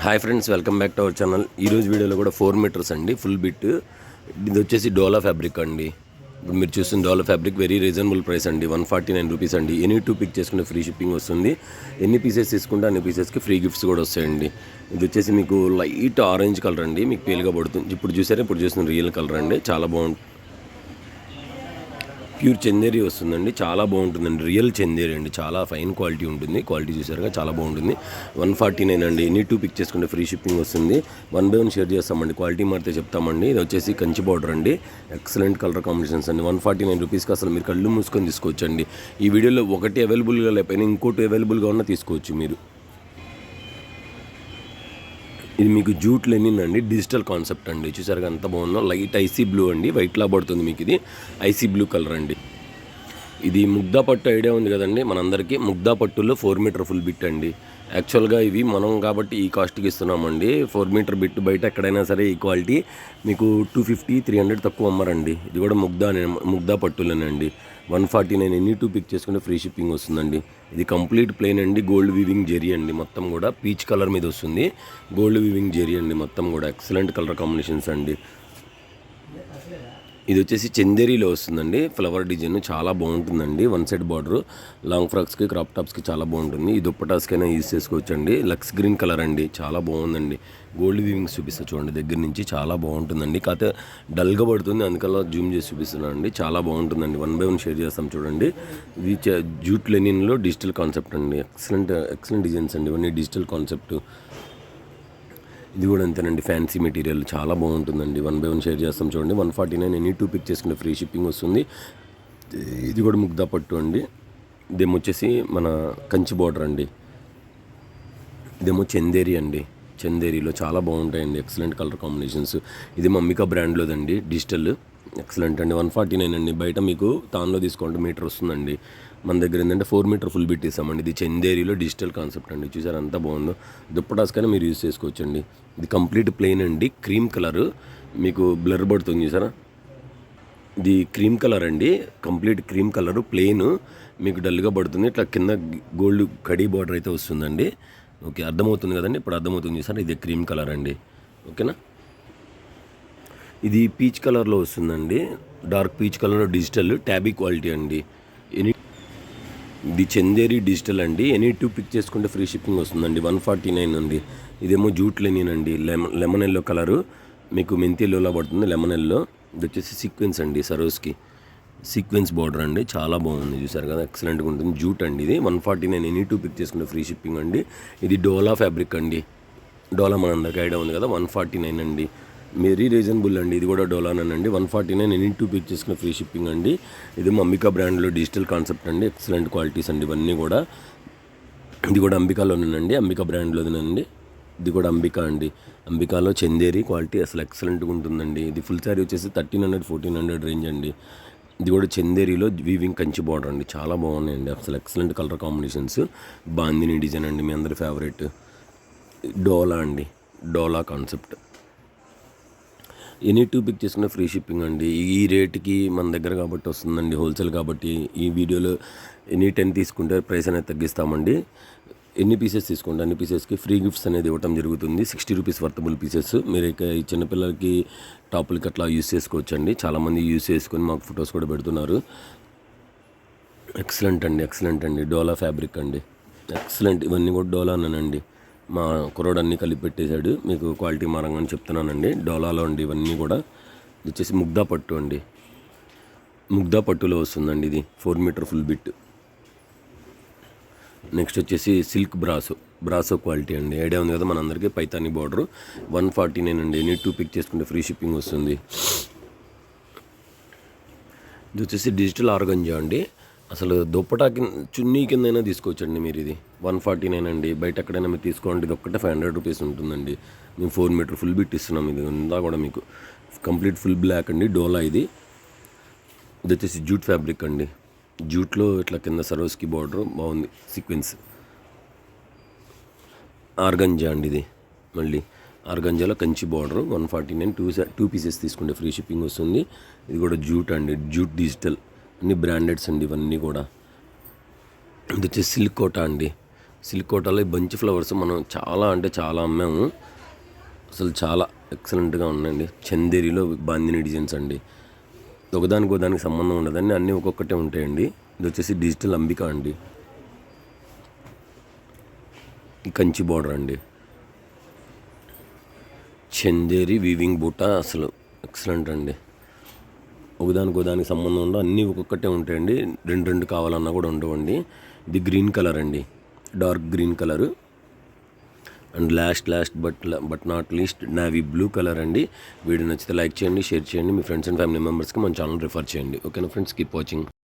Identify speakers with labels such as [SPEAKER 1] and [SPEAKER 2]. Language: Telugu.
[SPEAKER 1] Hi friends, welcome back to our channel. ఈరోజు వీడియోలో కూడా 4 మీటర్స్ అండి, ఫుల్ బిట్. ఇది వచ్చేసి డోలా ఫ్యాబ్రిక్ అండి. ఇప్పుడు మీరు చూస్తున్న డోలా ఫ్యాబ్రిక్ వెరీ రీజనబుల్ ప్రైస్ అండి, 149 రూపీస్ అండి. ఎనీ 2 పిక్ చేసుకుంటే ఫ్రీ షిప్పింగ్ వస్తుంది. ఎన్ని పీసెస్ తీసుకుంటే అన్ని పీసెస్కి ఫ్రీ గిఫ్ట్స్ కూడా వస్తాయండి. ఇది వచ్చేసి మీకు లైట్ ఆరెంజ్ కలర్ అండి, మీకు పేలుగా పడుతుంది. ఇప్పుడు చూసారా, ఇప్పుడు చూసిన రియల్ కలర్ అండి, చాలా బాగుంటుంది. ప్యూర్ చందేరి వస్తుందండి, చాలా బాగుంటుందండి. రియల్ చందేరి అండి, చాలా ఫైన్ క్వాలిటీ ఉంటుంది. క్వాలిటీ చూసారుగా, చాలా బాగుంటుంది. 149 అండి. ఎనీ 2 పిక్ చేసుకుంటే ఫ్రీ షిప్పింగ్ వస్తుంది. 1 బై 1 షేర్ చేస్తామండి. క్వాలిటీ మారితే చెప్తామండి. ఇది వచ్చేసి కంచి బార్డర్ అండి, ఎక్సలెంట్ కలర్ కాంబినేషన్స్ అండి. 149 రూపీస్కి అసలు మీరు కళ్ళు మూసుకొని తీసుకోవచ్చండి. ఈ వీడియోలో ఒకటి అవైలబుల్గా లేకపోయినా ఇంకోటి అవైలబుల్గా ఉన్నా తీసుకోవచ్చు మీరు. ఇది మీకు జూట్ లెనిన్ అండి, డిజిటల్ కాన్సెప్ట్ అండి. చూసారుగా ఎంత బాగుందో, లైట్ ఐసీ బ్లూ అండి, వైట్లా పడుతుంది మీకు. ఇది ఐసీ బ్లూ కలర్ అండి. ఇది ముగ్దా పట్టు ఐడియా ఉంది కదండి మనందరికీ. ముగ్దా పట్టులో 4 మీటర్ ఫుల్ బిట్ అండి. యాక్చువల్గా ఇవి మనం కాబట్టి ఈ కాస్ట్కి ఇస్తున్నామండి. 4 మీటర్ బిట్ బయట ఎక్కడైనా సరే ఈ క్వాలిటీ మీకు 250, 300 తక్కువ అమ్మరండి. ఇది కూడా ముగ్దా పట్టులోనండి. 149 ఎన్ని 2 పిక్ చేసుకుంటే ఫ్రీ షిప్పింగ్ వస్తుందండి. ఇది కంప్లీట్ ప్లెయిన్ అండి, గోల్డ్ వీవింగ్ జెరీ అండి. మొత్తం కూడా పీచ్ కలర్ మీద వస్తుంది, గోల్డ్ వీవింగ్ జెరీ అండి. మొత్తం కూడా ఎక్సలెంట్ కలర్ కాంబినేషన్స్ అండి. ఇది వచ్చేసి చందేరీలో వస్తుందండి, ఫ్లవర్ డిజైన్ చాలా బాగుంటుందండి. 1 సైడ్ బార్డర్, లాంగ్ ఫ్రాక్స్కి, క్రాప్ టాప్స్కి చాలా బాగుంటుంది. ఈ దుప్పటాస్కైనా యూజ్ చేసుకోవచ్చండి. లక్స్ గ్రీన్ కలర్ అండి, చాలా బాగుందండి. గోల్డ్ వీవింగ్స్ చూపిస్తా చూడండి దగ్గర నుంచి, చాలా బాగుంటుందండి. కాకపోతే డల్గా పడుతుంది, అందుకల్లా జూమ్ చేసి చూపిస్తున్నాను అండి. చాలా బాగుంటుందండి. 1 బై 1 షేర్ చేస్తాం చూడండి. ఇది జూట్ లెనిన్లో డిజిటల్ కాన్సెప్ట్ అండి. ఎక్సలెంట్ డిజైన్స్ అండి, ఇవన్నీ డిజిటల్ కాన్సెప్ట్. ఇది కూడా అంతేనండి, ఫ్యాన్సీ మెటీరియల్ చాలా బాగుంటుందండి. 1 బై 1 షేర్ చేస్తాం చూడండి. 149 ఎనీ 2 పిక్ చేసుకుంటే ఫ్రీ షిప్పింగ్ వస్తుంది. ఇది కూడా ముగ్దా పట్టు అండి. ఇదేమో వచ్చేసి మన కంచి బార్డర్ అండి. ఇదేమో చందేరి అండి. చందేరిలో చాలా బాగుంటాయండి, ఎక్సలెంట్ కలర్ కాంబినేషన్స్. ఇది మమ్మికా బ్రాండ్లోదండి, డిజిటల్ ఎక్సలెంట్ అండి. 149 అండి. బయట మీకు తాన్లో తీసుకుంటే మీటర్ వస్తుందండి. మన దగ్గర ఏంటంటే 4 మీటర్ ఫుల్ బిట్ ఇస్తామండి. ఇది చందేరిలో డిజిటల్ కాన్సెప్ట్ అండి. చూసారు అంతా బాగుందో. దుప్పటాస్ కానీ మీరు యూజ్ చేసుకోవచ్చండి. ఇది కంప్లీట్ ప్లెయిన్ అండి, క్రీమ్ కలర్, మీకు బ్లర్ పడుతుంది చూసారా. ఇది క్రీమ్ కలర్ అండి, కంప్లీట్ క్రీమ్ కలర్, ప్లెయిన్, మీకు డల్గా పడుతుంది. ఇట్లా కింద గోల్డ్ కడీ బార్డర్ అయితే వస్తుందండి. ఓకే, అర్థమవుతుంది కదండి, ఇప్పుడు అర్థమవుతుంది చూసారా. ఇది క్రీమ్ కలర్ అండి, ఓకేనా. ఇది పీచ్ కలర్లో వస్తుందండి, డార్క్ పీచ్ కలర్లో డిజిటల్ ట్యాబీ క్వాలిటీ అండి. ఇది చందేరి డిజిటల్ అండి. ఎనీ 2 పిక్ చేసుకుంటే ఫ్రీ షిప్పింగ్ వస్తుందండి. 149 అండి. ఇదేమో జూట్ లెనిన్ అండి, లెమన్ ఎల్లో కలరు, మీకు మెంతి ఎల్లోలా పడుతుంది, లెమన్ ఎల్లో. ఇది వచ్చేసి సీక్వెన్స్ అండి, సరోస్కి సీక్వెన్స్ బార్డర్ అండి, చాలా బాగుంది. చూసారు కదా, ఎక్సలెంట్గా ఉంటుంది. జూట్ అండి ఇది. 149 ఎనీ 2 పిక్ చేసుకుంటే ఫ్రీ షిప్పింగ్ అండి. ఇది డోలా ఫ్యాబ్రిక్ అండి. డోలా మనందరికీ ఐడియా ఉంది కదా, 149 అండి. వెరీ రీజనబుల్ అండి. ఇది కూడా డోలానండి. 149 ఎనీ 2 పిక్ చేసుకున్న ఫ్రీ షిప్పింగ్ అండి. ఇది అంబికా బ్రాండ్లో డిజిటల్ కాన్సెప్ట్ అండి, ఎక్సలెంట్ క్వాలిటీస్ అండి ఇవన్నీ కూడా. ఇది కూడా అంబికాలోనేనండి, అంబికా బ్రాండ్లోనేనండి. ఇది కూడా అంబికా అండి. అంబికాలో చందేరి క్వాలిటీ అసలు ఎక్సలెంట్గా ఉంటుందండి. ఇది ఫుల్ శారీ వచ్చేసి 1300, 1400 రేంజ్ అండి. ఇది కూడా చందేరిలో వీవింగ్ కంచి బార్డర్ అండి, చాలా బాగున్నాయండి. అసలు excellent colour combinations. Bandhani design అండి, మీ అందరి ఫేవరెట్. డోలా అండి, డోలా కాన్సెప్ట్. ఎనీ 2 పిక్ చేసుకున్న ఫ్రీ షిప్పింగ్ అండి. ఈ రేటుకి మన దగ్గర కాబట్టి వస్తుందండి, హోల్సేల్ కాబట్టి. ఈ వీడియోలో ఎనీ 10 తీసుకుంటే ప్రైస్ అనేది తగ్గిస్తామండి. ఎన్ని పీసెస్ తీసుకుంటే అన్ని పీసెస్కి ఫ్రీ గిఫ్ట్స్ అనేది ఇవ్వడం జరుగుతుంది. 60 రూపీస్ వర్తబుల్ పీసెస్. మీరు ఇక ఈ చిన్నపిల్లలకి టాపులకి అట్లా యూస్ చేసుకోవచ్చండి. చాలామంది యూస్ చేసుకొని మాకు ఫొటోస్ కూడా పెడుతున్నారు. ఎక్సలెంట్ అండి. డోలా ఫ్యాబ్రిక్ అండి, ఎక్సలెంట్. ఇవన్నీ కూడా డోలానండి. మా కుర్రోడు అన్నీ కలిపి పెట్టేశాడు, మీకు క్వాలిటీ మారంగా చెప్తున్నానండి. డోలాలో అండి ఇవన్నీ కూడా. ఇది వచ్చేసి ముగ్దా పట్టు అండి, ముగ్దా పట్టులో వస్తుందండి. ఇది 4 మీటర్ ఫుల్ బిట్. నెక్స్ట్ వచ్చేసి సిల్క్ బ్రాసో క్వాలిటీ అండి, ఐడియా ఉంది కదా మనందరికీ. పైతాని బార్డర్, 149 అండి. ఎనీ 2 పిక్ చేసుకుంటే ఫ్రీ షిప్పింగ్ వస్తుంది. ఇది వచ్చేసి డిజిటల్ ఆర్గంజా అండి. అసలు దుప్పటా చున్నీ కిందైనా తీసుకోవచ్చండి మీరు. ఇది 149 అండి. బయట ఎక్కడైనా మీరు తీసుకోండి, ఇది ఒక్కటే 500 రూపీస్ ఉంటుందండి. మేము 4 మీటర్ ఫుల్ బిట్ ఇస్తున్నాం. ఇది ఉందా కూడా మీకు కంప్లీట్ ఫుల్ బ్లాక్ అండి, డోలా. ఇది వచ్చేసి జూట్ ఫ్యాబ్రిక్ అండి. జూట్లో ఇట్లా కింద సరోస్కి బార్డర్ బాగుంది, సీక్వెన్స్. ఆర్గంజా అండి ఇది, మళ్ళీ ఆర్గంజాలో కంచి బార్డర్. 149 2 పీసెస్ తీసుకుంటే ఫ్రీ షిప్పింగ్ వస్తుంది. ఇది కూడా జూట్ అండి, జూట్ డిజిటల్, అన్ని బ్రాండెడ్స్ అండి ఇవన్నీ కూడా. ఇది వచ్చేసి సిల్క్ కోటా అండి, సిల్క్ కోటాలో ఈ బంచ్ ఫ్లవర్స్ మనం చాలా అంటే చాలా అమ్మాము. అసలు చాలా ఎక్సలెంట్గా ఉన్నాయండి. చందేరిలో బాందిని డిజైన్స్ అండి. ఒకదానికి సంబంధం ఉండదండి, అన్నీ ఒక్కొక్కటే ఉంటాయండి. ఇది వచ్చేసి డిజిటల్ అంబిక అండి. ఈ కంచి బార్డర్ అండి. చందేరి వీవింగ్ బూట అసలు ఎక్సలెంట్ అండి. ఒకదానికి సంబంధం ఉండవు, అన్నీ ఒక్కొక్కటే ఉంటాయండి. రెండు కావాలన్నా కూడా ఉండవండి. ఇది గ్రీన్ కలర్ అండి, dark green colour. And last but not least navy blue colour అండి. వీడియో నచ్చితే లైక్ చేయండి, షేర్ చేయండి, మీ ఫ్రెండ్స్ అండ్ ఫ్యామిలీ మెంబర్స్కి మన ఛానల్ రిఫర్ చేయండి. ఓకేనా ఫ్రెండ్స్, కీప్ వాచింగ్.